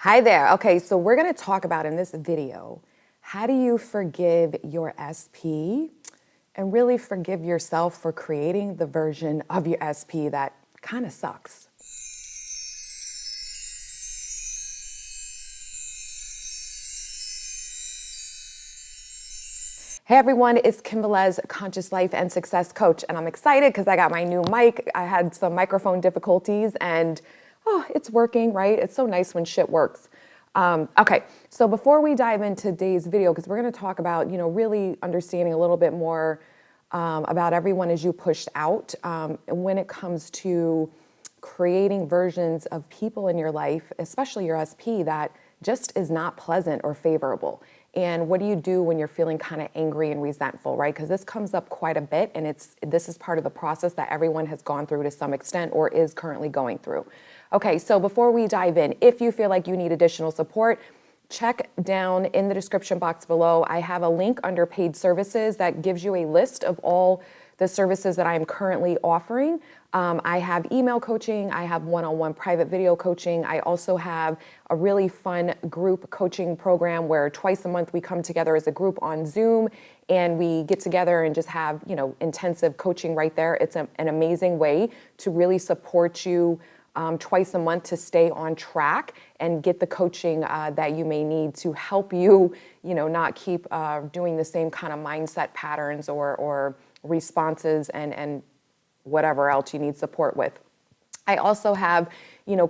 Hi there. Okay, so we're going to talk about in this video, how do you forgive your SP and really forgive yourself for creating the version of your SP that kind of sucks. Hey everyone, it's Kim Velez, Conscious Life and Success Coach, and I'm excited because I got my new mic. I had some microphone difficulties and it's working, right? It's so nice when shit works. Okay, so before we dive into today's video, because we're going to talk about, really understanding a little bit more about everyone as you pushed out when it comes to creating versions of people in your life, especially your SP, that just is not pleasant or favorable. And what do you do when you're feeling kind of angry and resentful, right? Because this comes up quite a bit, and this is part of the process that everyone has gone through to some extent or is currently going through. Okay, so before we dive in, if you feel like you need additional support, check down in the description box below. I have a link under paid services that gives you a list of all the services that I am currently offering. I have email coaching, I have one-on-one private video coaching. I also have a really fun group coaching program where twice a month we come together as a group on Zoom and we get together and just have, intensive coaching right there. It's an amazing way to really support you twice a month to stay on track and get the coaching that you may need to help you, not keep doing the same kind of mindset patterns or responses and whatever else you need support with. I also have,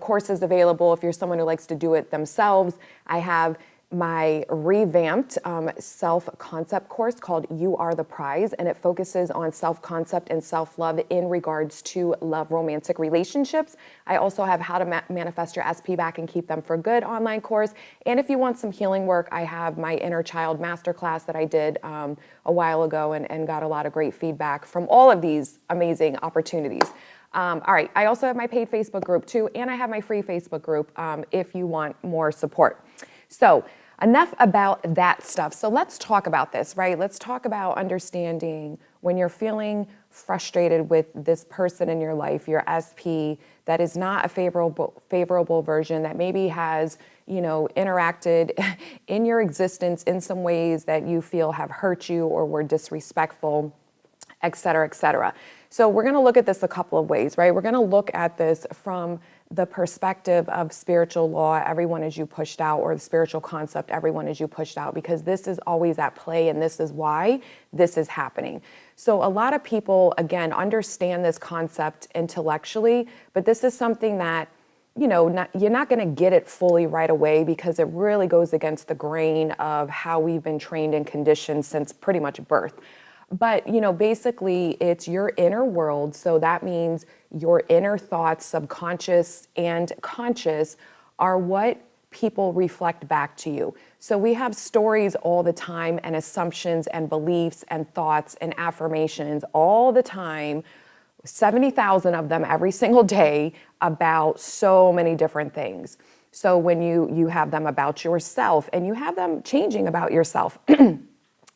courses available if you're someone who likes to do it themselves. I have my revamped self-concept course called You Are the Prize, and it focuses on self-concept and self-love in regards to love romantic relationships. I also have How to Manifest Your SP Back and Keep Them for Good online course. And if you want some healing work, I have my Inner Child Masterclass that I did a while ago and got a lot of great feedback from all of these amazing opportunities. All right, I also have my paid Facebook group too, and I have my free Facebook group if you want more support. So enough about that stuff. So let's talk about this, right? Let's talk about understanding when you're feeling frustrated with this person in your life, your SP, that is not a favorable version, that maybe has, interacted in your existence in some ways that you feel have hurt you or were disrespectful, et cetera, et cetera. So we're going to look at this a couple of ways, right? We're going to look at this from the perspective of spiritual law, everyone as you pushed out, or the spiritual concept, everyone as you pushed out, because this is always at play and this is why this is happening. So a lot of people, again, understand this concept intellectually, but this is something that, you're not going to get it fully right away because it really goes against the grain of how we've been trained and conditioned since pretty much birth. But, basically it's your inner world. So that means your inner thoughts, subconscious and conscious, are what people reflect back to you. So we have stories all the time and assumptions and beliefs and thoughts and affirmations all the time, 70,000 of them every single day about so many different things. So when you have them about yourself and you have them changing about yourself.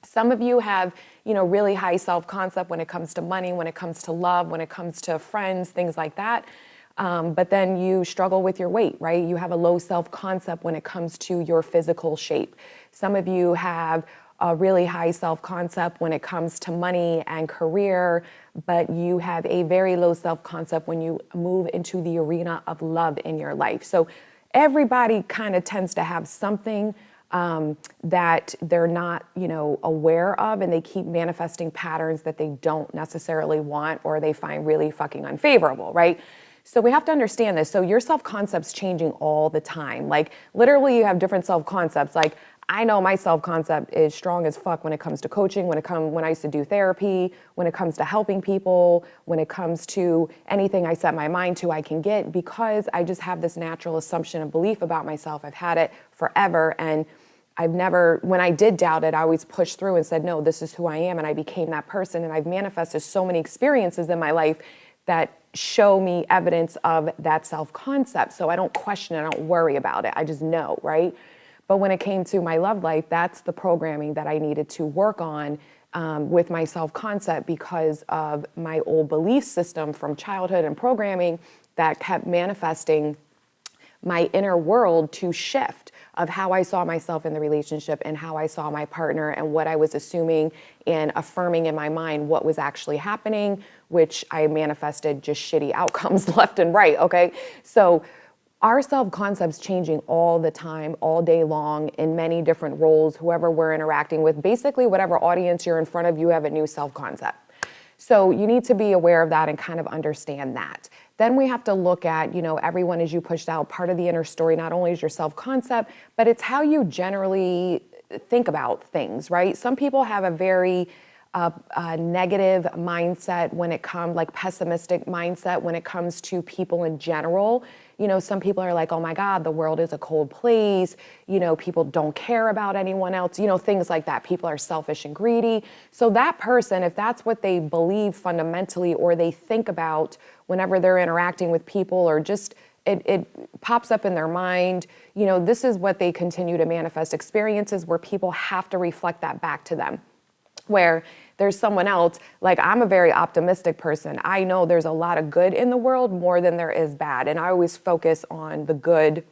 Some of you have, really high self-concept when it comes to money, when it comes to love, when it comes to friends, things like that. But then you struggle with your weight, right? You have a low self-concept when it comes to your physical shape. Some of you have a really high self-concept when it comes to money and career, but you have a very low self-concept when you move into the arena of love in your life. So everybody kind of tends to have something that they're not, aware of, and they keep manifesting patterns that they don't necessarily want or they find really fucking unfavorable, right? So we have to understand this. So your self-concept's changing all the time. Like literally you have different self-concepts. Like I know my self-concept is strong as fuck when it comes to coaching, when I used to do therapy, when it comes to helping people, when it comes to anything I set my mind to, I can get, because I just have this natural assumption and belief about myself. I've had it forever, and I've never, when I did doubt it, I always pushed through and said, no, this is who I am, and I became that person, and I've manifested so many experiences in my life that show me evidence of that self-concept. So I don't question it, I don't worry about it, I just know, right? But when it came to my love life, that's the programming that I needed to work on with my self-concept because of my old belief system from childhood and programming that kept manifesting my inner world to shift of how I saw myself in the relationship and how I saw my partner and what I was assuming and affirming in my mind what was actually happening, which I manifested just shitty outcomes left and right, okay? So our self-concept's changing all the time, all day long, in many different roles, whoever we're interacting with. Basically, whatever audience you're in front of, you have a new self-concept. So you need to be aware of that and kind of understand that. Then we have to look at, everyone as you pushed out, part of the inner story not only is your self-concept, but it's how you generally think about things, right? Some people have a very negative mindset when it comes, like pessimistic mindset when it comes to people in general. Some people are like, oh my God, the world is a cold place. People don't care about anyone else, things like that. People are selfish and greedy. So that person, if that's what they believe fundamentally, or they think about whenever they're interacting with people, or just it pops up in their mind, this is what they continue to manifest, experiences where people have to reflect that back to them. Where there's someone else, like I'm a very optimistic person. I know there's a lot of good in the world more than there is bad. And I always focus on the good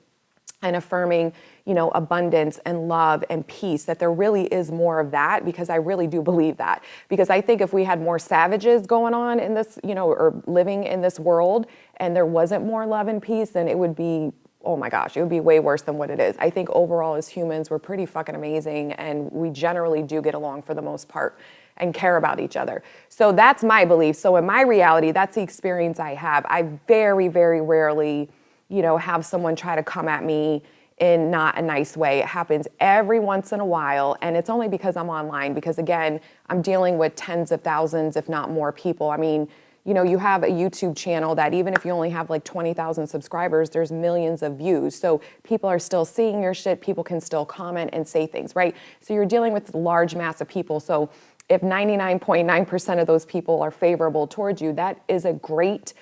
and affirming, abundance and love and peace, that there really is more of that, because I really do believe that. Because I think if we had more savages going on in this, or living in this world, and there wasn't more love and peace, then it would be, oh my gosh, it would be way worse than what it is. I think overall as humans, we're pretty fucking amazing, and we generally do get along for the most part and care about each other. So that's my belief. So in my reality, that's the experience I have. I very, very rarely, have someone try to come at me in not a nice way. It happens every once in a while, and it's only because I'm online, because again, I'm dealing with tens of thousands, if not more people. I mean, you have a YouTube channel that even if you only have like 20,000 subscribers, there's millions of views. So people are still seeing your shit. People can still comment and say things, right? So you're dealing with a large mass of people. So if 99.9% of those people are favorable towards you, that is a great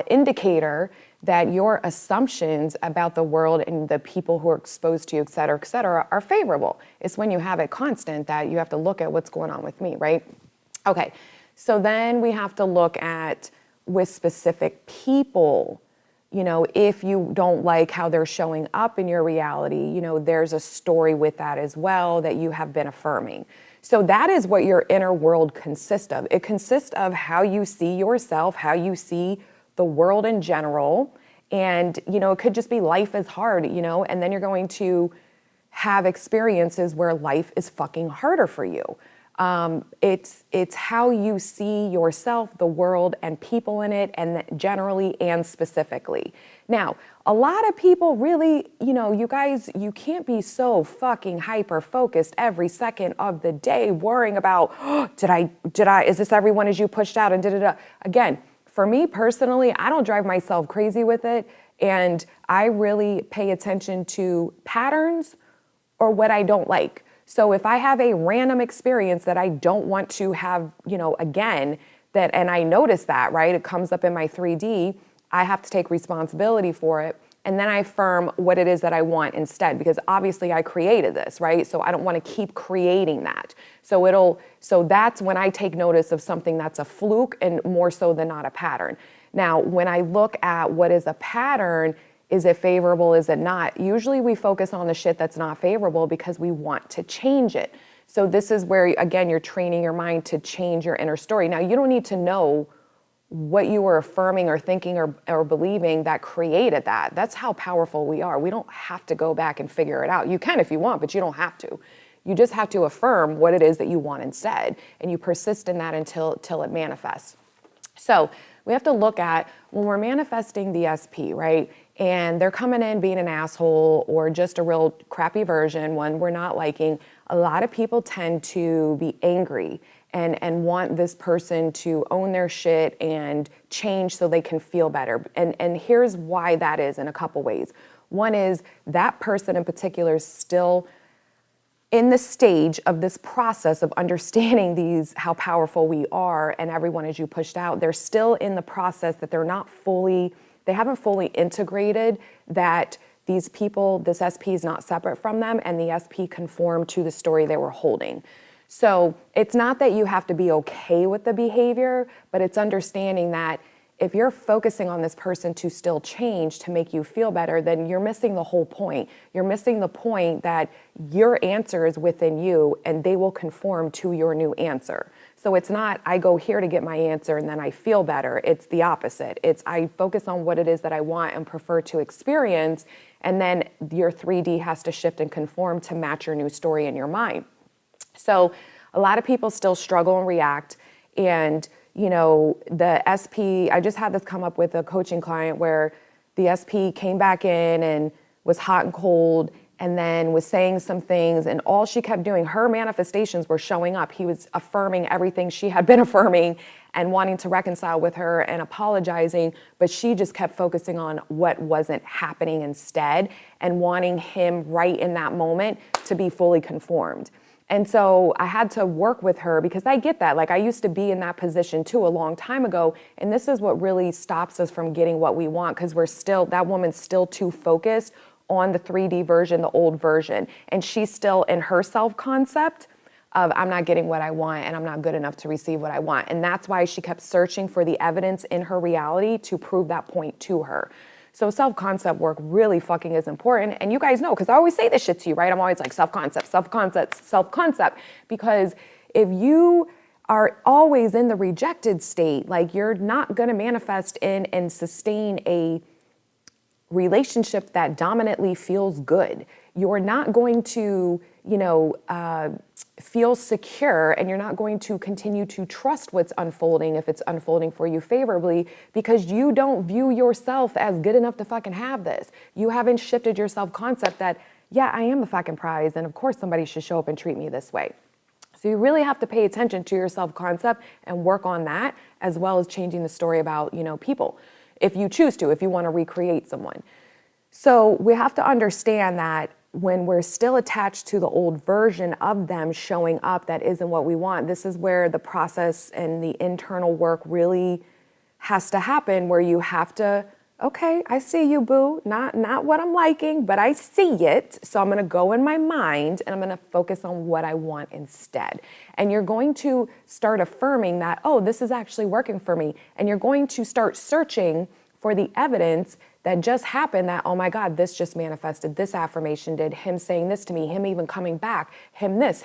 indicator that your assumptions about the world and the people who are exposed to you, et cetera, are favorable. It's when you have it constant that you have to look at what's going on with me, right? Okay, so then we have to look at with specific people, if you don't like how they're showing up in your reality, there's a story with that as well that you have been affirming. So that is what your inner world consists of. It consists of how you see yourself, how you see the world in general. And, it could just be life is hard, and then you're going to have experiences where life is fucking harder for you. It's how you see yourself, the world, and people in it, and generally and specifically. Now, a lot of people really, you guys, you can't be so fucking hyper focused every second of the day worrying about, oh, is this everyone as you pushed out and da-da-da. Again, for me personally, I don't drive myself crazy with it, and I really pay attention to patterns or what I don't like. So if I have a random experience that I don't want to have, again, and I notice that, right? It comes up in my 3D, I have to take responsibility for it. And then I affirm what it is that I want instead, because obviously I created this, right? So I don't want to keep creating that. So that's when I take notice of something that's a fluke and more so than not a pattern. Now, when I look at what is a pattern, is it favorable? Is it not? Usually we focus on the shit that's not favorable because we want to change it. So this is where, again, you're training your mind to change your inner story. Now, you don't need to know what you were affirming or thinking or believing that created that. That's how powerful we are. We don't have to go back and figure it out. You can if you want, but you don't have to. You just have to affirm what it is that you want instead, and you persist in that until it manifests. So we have to look at when we're manifesting the SP, right? And they're coming in being an asshole or just a real crappy version, one we're not liking. A lot of people tend to be angry and want this person to own their shit and change so they can feel better. And here's why that is in a couple ways. One is that person in particular is still in the stage of this process of understanding how powerful we are, and everyone as you pushed out, they're still in the process that they haven't fully integrated that these people, this SP is not separate from them, and the SP conform to the story they were holding. So it's not that you have to be okay with the behavior, but it's understanding that if you're focusing on this person to still change to make you feel better, then you're missing the whole point. You're missing the point that your answer is within you and they will conform to your new answer. So it's not, I go here to get my answer and then I feel better. It's the opposite. It's I focus on what it is that I want and prefer to experience, and then your 3D has to shift and conform to match your new story in your mind. So a lot of people still struggle and react. And, you know, the SP, I just had this come up with a coaching client where the SP came back in and was hot and cold and then was saying some things, and all she kept doing, her manifestations were showing up. He was affirming everything she had been affirming and wanting to reconcile with her and apologizing, but she just kept focusing on what wasn't happening instead and wanting him right in that moment to be fully conformed. And so I had to work with her because I get that. Like, I used to be in that position too a long time ago. And this is what really stops us from getting what we want, because that woman's still too focused on the 3D version, the old version. And she's still in her self-concept of, I'm not getting what I want and I'm not good enough to receive what I want. And that's why she kept searching for the evidence in her reality to prove that point to her. So self-concept work really fucking is important. And you guys know, because I always say this shit to you, right? I'm always like, self-concept, self-concept, self-concept. Because if you are always in the rejected state, like, you're not going to manifest in and sustain a relationship that dominantly feels good. You're not going to, feel secure, and you're not going to continue to trust what's unfolding if it's unfolding for you favorably, because you don't view yourself as good enough to fucking have this. You haven't shifted your self-concept that, yeah, I am the fucking prize, and of course somebody should show up and treat me this way. So you really have to pay attention to your self-concept and work on that, as well as changing the story about, people, if you choose to, if you want to recreate someone. So we have to understand that when we're still attached to the old version of them showing up that isn't what we want, this is where the process and the internal work really has to happen, where you have to, okay, I see you, boo. Not what I'm liking, but I see it. So I'm going to go in my mind and I'm going to focus on what I want instead. And you're going to start affirming that, oh, this is actually working for me. And you're going to start searching for the evidence that just happened, that, oh my God, this just manifested, this affirmation did, him saying this to me, him even coming back, him this,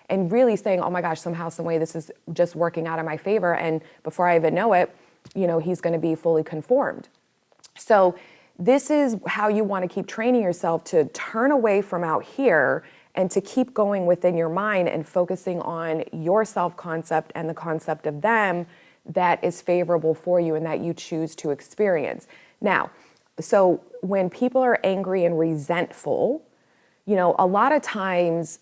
and really saying, oh my gosh, somehow, some way, this is just working out in my favor. And before I even know it, he's going to be fully conformed. So this is how you want to keep training yourself to turn away from out here and to keep going within your mind and focusing on your self-concept and the concept of them that is favorable for you and that you choose to experience. Now, so when people are angry and resentful, a lot of times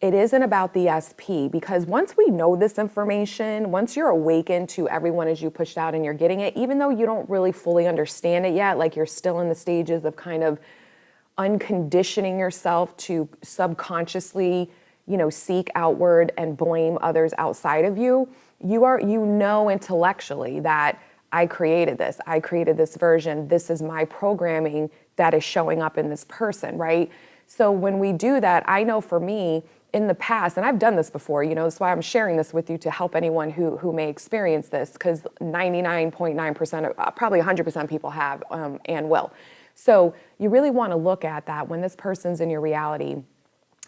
it isn't about the SP, because once we know this information, once you're awakened to everyone as you pushed out and you're getting it, even though you don't really fully understand it yet, like, you're still in the stages of kind of unconditioning yourself to subconsciously, seek outward and blame others outside of you, you know intellectually that I created this version, this is my programming that is showing up in this person, right? So when we do that, I know for me in the past, and I've done this before, that's why I'm sharing this with you, to help anyone who may experience this, because 99.9%, probably 100% people have and will. So you really want to look at that when this person's in your reality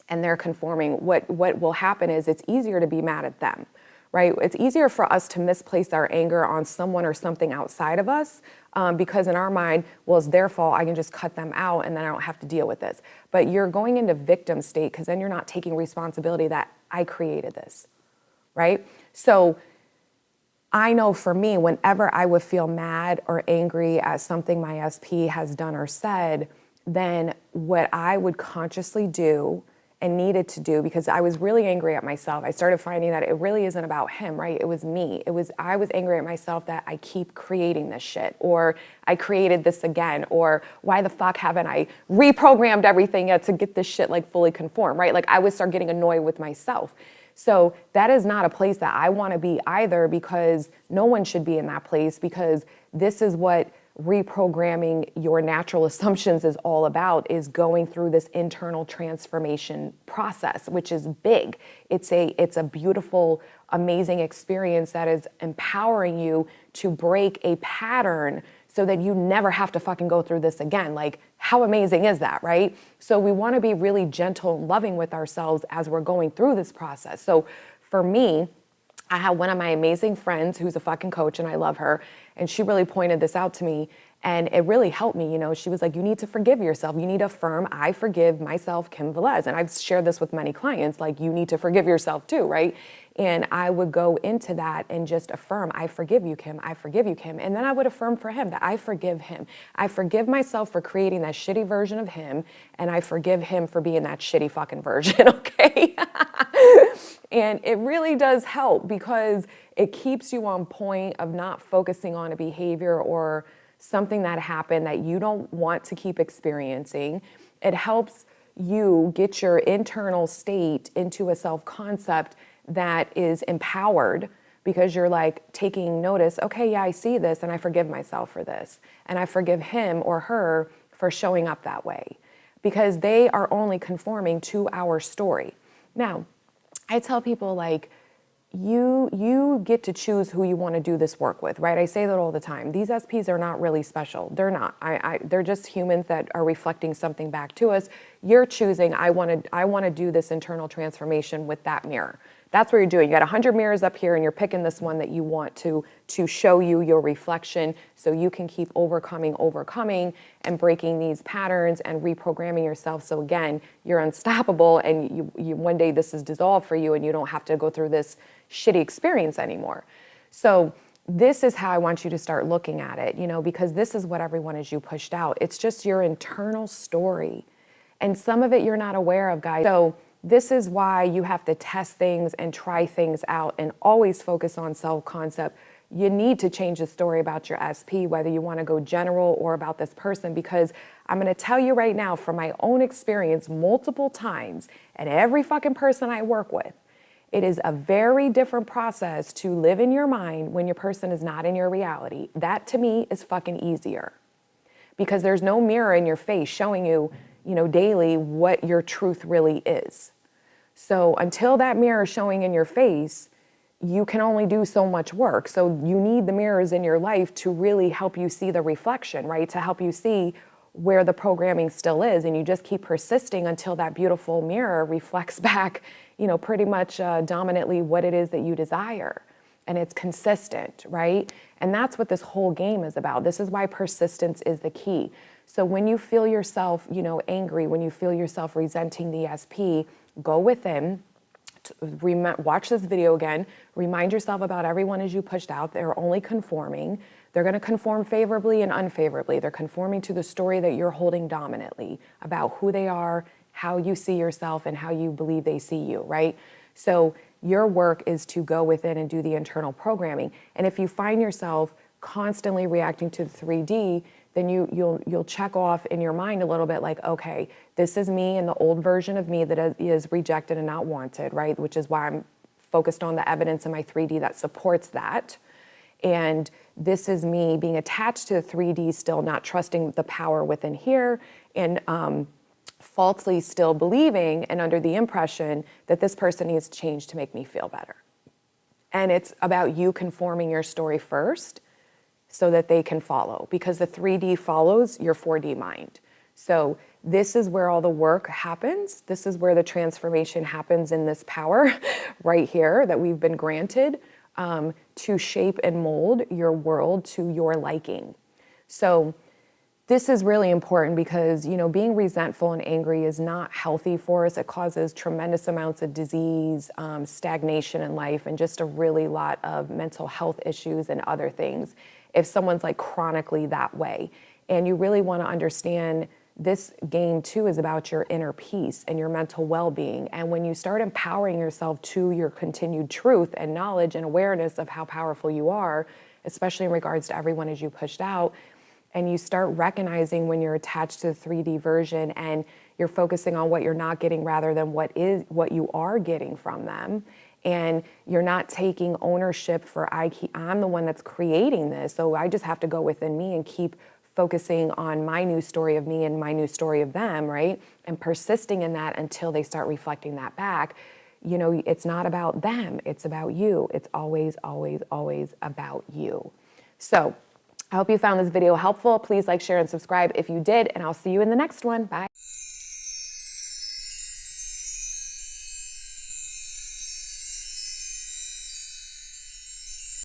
and they're conforming. What will happen is it's easier to be mad at them. Right? It's easier for us to misplace our anger on someone or something outside of us, because in our mind, well, it's their fault. I can just cut them out and then I don't have to deal with this. But you're going into victim state, because then you're not taking responsibility that I created this, right? So I know for me, whenever I would feel mad or angry at something my SP has done or said, then what I would consciously do and needed to do, because I was really angry at myself. I started finding that it really isn't about him, right? It was me. I was angry at myself that I keep creating this shit, or I created this again, or why the fuck haven't I reprogrammed everything yet to get this shit like fully conformed, right? Like, I would start getting annoyed with myself. So that is not a place that I want to be either, because no one should be in that place, because this is what reprogramming your natural assumptions is all about, is going through this internal transformation process, which is big. It's a beautiful, amazing experience that is empowering you to break a pattern so that you never have to fucking go through this again. Like, how amazing is that, right? So we want to be really gentle and loving with ourselves as we're going through this process. So for me, I have one of my amazing friends who's a fucking coach, and I love her, and she really pointed this out to me, and it really helped me. She was like, you need to forgive yourself. You need to affirm, I forgive myself, Kim Velez. And I've shared this with many clients, like, you need to forgive yourself too, right? And I would go into that and just affirm, I forgive you, Kim, I forgive you, Kim. And then I would affirm for him that I forgive him. I forgive myself for creating that shitty version of him, and I forgive him for being that shitty fucking version, okay? And it really does help because it keeps you on point of not focusing on a behavior or something that happened that you don't want to keep experiencing. It helps you get your internal state into a self-concept that is empowered because you're like taking notice, okay, yeah, I see this and I forgive myself for this. And I forgive him or her for showing up that way because they are only conforming to our story. Now, I tell people, like, you get to choose who you want to do this work with, right? I say that all the time. These SPs are not really special. They're not. They're just humans that are reflecting something back to us. You're choosing, I want to do this internal transformation with that mirror. That's what you're doing. You got 100 mirrors up here and you're picking this one that you want to show you your reflection so you can keep overcoming and breaking these patterns and reprogramming yourself. So again, you're unstoppable and you one day this is dissolved for you and you don't have to go through this shitty experience anymore. So this is how I want you to start looking at it, because this is what everyone is you pushed out. It's just your internal story. And some of it you're not aware of, guys. So this is why you have to test things and try things out and always focus on self-concept. You need to change the story about your SP, whether you want to go general or about this person, because I'm going to tell you right now from my own experience multiple times and every fucking person I work with, it is a very different process to live in your mind when your person is not in your reality. That to me is fucking easier because there's no mirror in your face showing you, daily what your truth really is. So until that mirror is showing in your face, you can only do so much work. So you need the mirrors in your life to really help you see the reflection, right? To help you see where the programming still is. And you just keep persisting until that beautiful mirror reflects back, pretty much dominantly what it is that you desire. And it's consistent, right? And that's what this whole game is about. This is why persistence is the key. So when you feel yourself, angry, when you feel yourself resenting the SP, go within, watch this video again, remind yourself about everyone as you pushed out. They're only conforming. They're going to conform favorably and unfavorably. They're conforming to the story that you're holding dominantly about who they are, how you see yourself, and how you believe they see you, right? So your work is to go within and do the internal programming. And if you find yourself constantly reacting to the 3D, then you'll check off in your mind a little bit like, okay, this is me and the old version of me that is rejected and not wanted, right? Which is why I'm focused on the evidence in my 3D that supports that. And this is me being attached to the 3D still, not trusting the power within here, and falsely still believing and under the impression that this person needs to change to make me feel better. And it's about you conforming your story first so that they can follow, because the 3D follows your 4D mind. So this is where all the work happens. This is where the transformation happens in this power right here that we've been granted to shape and mold your world to your liking. So this is really important because, being resentful and angry is not healthy for us. It causes tremendous amounts of disease, stagnation in life, and just a really lot of mental health issues and other things if someone's like chronically that way. And you really want to understand this game too is about your inner peace and your mental well-being. And when you start empowering yourself to your continued truth and knowledge and awareness of how powerful you are, especially in regards to everyone as you pushed out, and you start recognizing when you're attached to the 3D version and you're focusing on what you're not getting rather than what you are getting from them, and you're not taking ownership for I'm the one that's creating this, so I just have to go within me and keep focusing on my new story of me and my new story of them, right? And persisting in that until they start reflecting that back. You know, it's not about them, it's about you. It's always, always, always about you. So I hope you found this video helpful. Please like, share, and subscribe if you did, and I'll see you in the next one. Bye.